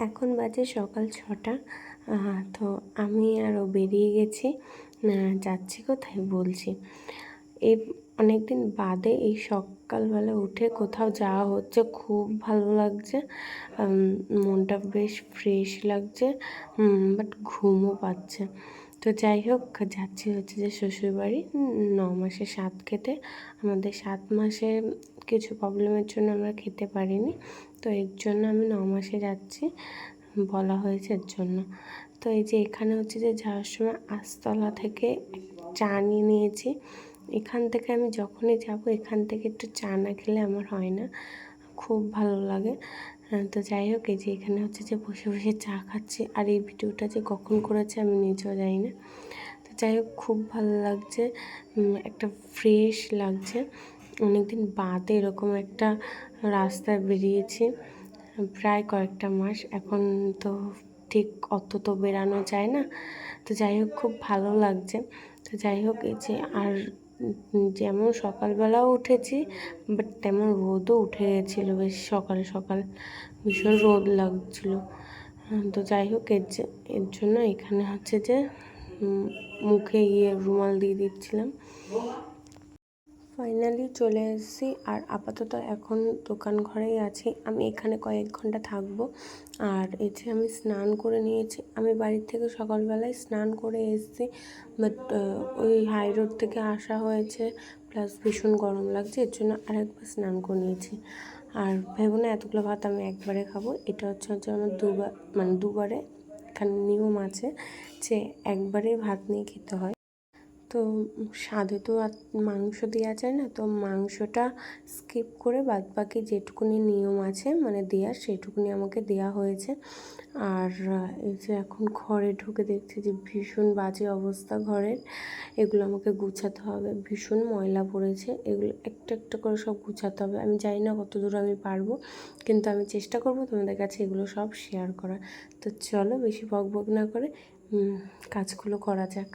এখন বাজে সকাল 6টা। তো আমি আরও বেরিয়ে গেছি, যাচ্ছি কোথায় বলছি। এই অনেক দিন বাদে এই সকালবেলা উঠে কোথাও যাওয়া হচ্ছে, খুব ভালো লাগছে, মনটা বেশ ফ্রেশ লাগছে, বাট ঘুমও পাচ্ছে। তো যাই হোক, যাচ্ছি হচ্ছে যে শ্বশুরবাড়ি 9 মাসে 7 খেতে। আমাদের 7 মাসে কিছু প্রবলেমের জন্য আমরা খেতে পারিনি, তো এর জন্য আমি 9 মাসে যাচ্ছি, বলা হয়েছে এর জন্য। তো এই যে এখানে হচ্ছে যে যাওয়ার সময় আস্তলা থেকে চা নিয়ে নিয়েছি। এখান থেকে আমি যখনই যাব এখান থেকে একটু চা না খেলে আমার হয় না, খুব ভালো লাগে। তো যাই হোক, এই যে এখানে হচ্ছে যে বসে বসে চা খাচ্ছি, আর এই ভিডিওটা যে কখন করেছে আমি নিজেও জানি না। তো যাই হোক, খুব ভালো লাগছে, একটা ফ্রেশ লাগছে। অনেকদিন বাদে এরকম একটা রাস্তায় বেরিয়েছি, প্রায় কয়েকটা মাস। এখন তো ঠিক অত তো বেরানো যায় না, তো যাই হোক খুব ভালো লাগছে। তো যাই হোক, এই যে আর যেমন সকালবেলাও উঠেছি, বাট তেমন রোদও উঠে গেছিলো, বেশ সকাল সকাল ভীষণ রোদ লাগছিলো। তো যাই হোক, এর জন্য এখানে হচ্ছে যে মুখে রুমাল দিয়ে দিচ্ছিলাম। ফাইনালি চলে এসেছি, আর আপাতত এখন দোকান ঘরেই আছি। আমি এখানে কয়েক ঘন্টা থাকবো। আর এই যে আমি স্নান করে নিয়েছি, আমি বাড়ির থেকে সকালবেলায় স্নান করে এসেছি, বাট ওই হাই রোড থেকে আসা হয়েছে, প্লাস ভীষণ গরম লাগছে, এর জন্য আরেকবার স্নান করে নিয়েছি। আর ভেবো না এতগুলো ভাত আমি একবারে খাবো, এটা হচ্ছে আমার দুবারে এখানে নিয়ম আছে যে একবারেই ভাত নিয়ে খেতে হয়। তো স্বাদে তো আর মাংস দেওয়া যায় না, তো মাংসটা স্কিপ করে বাদবাকি যেটুকুনি নিয়ম আছে মানে দেওয়ার, সেটুকুনি আমাকে দেওয়া হয়েছে। আর এই যে এখন ঘরে ঢুকে দেখছি যে ভীষণ বাজে অবস্থা ঘরের, এগুলো আমাকে গুছাতে হবে, ভীষণ ময়লা পড়েছে, এগুলো একটা একটা করে সব গুছাতে হবে। আমি জানি না কত দূর আমি পারবো, কিন্তু আমি চেষ্টা করব তোমাদের কাছে এগুলো সব শেয়ার করার। তো চলো, বেশি বকবক না করে কাজগুলো করা যাক।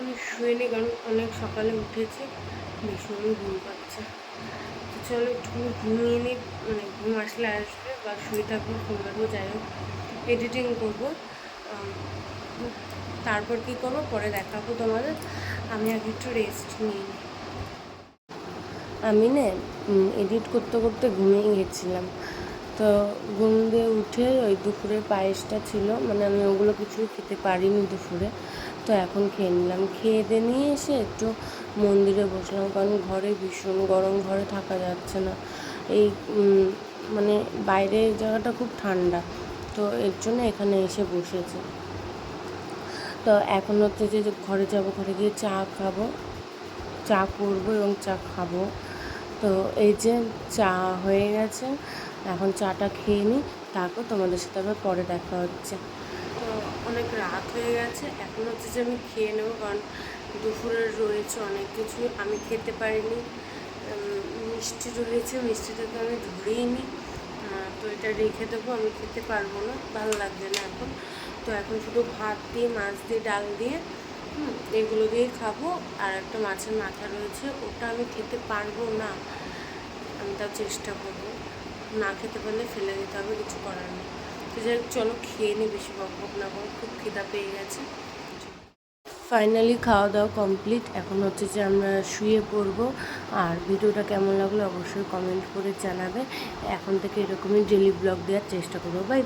একটুখানি শুয়ে নিই, কারণ অনেক সকালে উঠেছি, ভীষণ ঘুম পাচ্ছে। তো চলো একটুখানি ঘুমিয়ে নিই, মানে ঘুম আসলে আসবে, বা শুয়ে থাকবো, ফোন করবো, যাই হোক এডিটিং করবো। তারপর কী করবো পরে দেখাবো তোমাদের। আমি আগে একটু রেস্ট নিই। আমি না এডিট করতে করতে ঘুমিয়ে গেছিলাম। তো ঘুম দিয়ে উঠে ওই দুপুরের পায়েসটা ছিল, মানে আমি ওগুলো কিছুই খেতে পারিনি দুপুরে, তো এখন খেয়ে নিলাম। খেয়ে দিয়ে নিয়ে এসে একটু মন্দিরে বসলাম, কারণ ঘরে ভীষণ গরম, ঘরে থাকা যাচ্ছে না। এই মানে বাইরের জায়গাটা খুব ঠান্ডা, তো এর জন্য এখানে এসে বসেছি। তো এখন হচ্ছে যে ঘরে যাব, ঘরে গিয়ে চা খাবো, চা করবো এবং চা খাবো। তো এই যে চা হয়ে গেছে, এখন চাটা খেয়ে নিই, তারপর তোমাদের সাথে আবার পরে দেখা হচ্ছে। তো অনেক রাত হয়ে গেছে, এখন হচ্ছে যে আমি খেয়ে নেবো, কারণ দুপুরের রয়েছে অনেক কিছু আমি খেতে পারিনি। মিষ্টি রয়েছে, মিষ্টিটা তো আমি ধরেই নিই, তো এটা রেখে দেবো, আমি খেতে পারবো না, ভালো লাগবে না এখন। তো এখন শুধু ভাত দিয়ে, মাছ দিয়ে, ডাল দিয়ে এগুলো দিয়ে খাবো। আর একটা মাছের মাথা রয়েছে, ওটা আমি খেতে পারবো না, আমি তাও চেষ্টা করবো। না খেতে পারলে ফেলে দিতে হবে, কিছু করার নেই। তো যাই হোক চলো খেয়ে নিই, বেশি বকবক না করো, খুব খিদা পেয়ে গেছে। ফাইনালি খাওয়া দাওয়া কমপ্লিট, এখন হচ্ছে যে আমরা শুয়ে পড়বো। আর ভিডিওটা কেমন লাগলো অবশ্যই কমেন্ট করে জানাবে। এখন থেকে এরকমই ডেলি ব্লগ দেওয়ার চেষ্টা করবো। বাই।